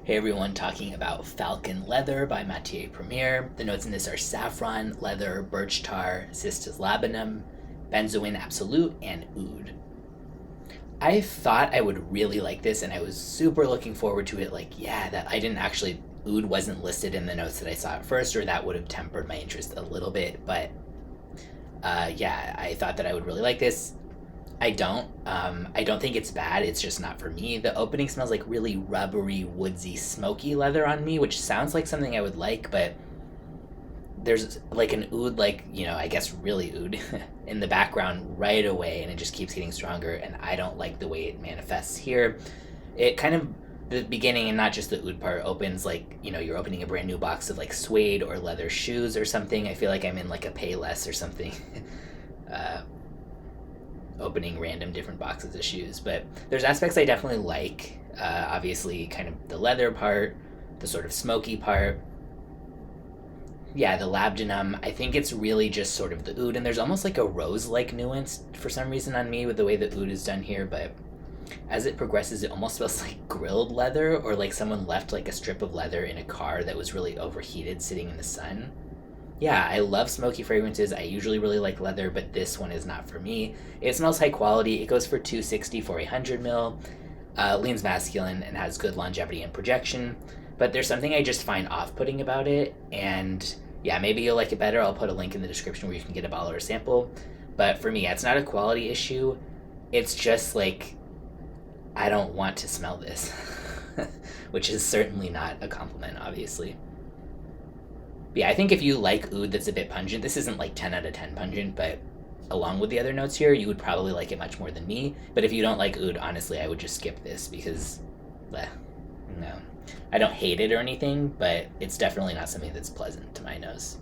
Hey everyone, talking about Falcon Leather by Matiere Premier. The notes in this are saffron, leather, birch tar, Ciste Labdanum, Benzoin Absolute, and oud. I thought I would really like this, and I was super looking forward to it. That I didn't actually, oud wasn't listed in the notes that I saw at first, or that would have tempered my interest a little bit. But I thought that I would really like this. I don't. I don't think it's bad. It's just not for me. The opening smells like really rubbery, woodsy, smoky leather on me, which sounds like something I would like, but there's like an oud, I guess really oud, in the background right away, and it just keeps getting stronger, and I don't like the way it manifests here. It kind of, the beginning, and not just the oud part, opens like, you're opening a brand new box of like suede or leather shoes or something. I feel like I'm in like a Payless or something. uh, Opening random different boxes of shoes, but there's aspects I definitely like. Obviously, kind of the leather part, the sort of smoky part. Yeah, the labdanum. I think it's really just sort of the oud, and there's almost like a rose-like nuance for some reason on me with the way the oud is done here. But as it progresses, it almost smells like grilled leather, or like someone left like a strip of leather in a car that was really overheated, sitting in the sun. Yeah, I love smoky fragrances. I usually really like leather, but this one is not for me. It smells high quality. It goes for 260 for 100 mil. Leans masculine and has good longevity and projection. But there's something I just find off-putting about it, and yeah, maybe you'll like it better. I'll put a link in the description where you can get a bottle or a sample. But for me, it's not a quality issue. It's just like, I don't want to smell this, which is certainly not a compliment, obviously. Yeah, I think if you like oud that's a bit pungent, this isn't like 10 out of 10 pungent, but along with the other notes here, you would probably like it much more than me. But if you don't like oud, honestly, I would just skip this because, no. I don't hate it or anything, but it's definitely not something that's pleasant to my nose.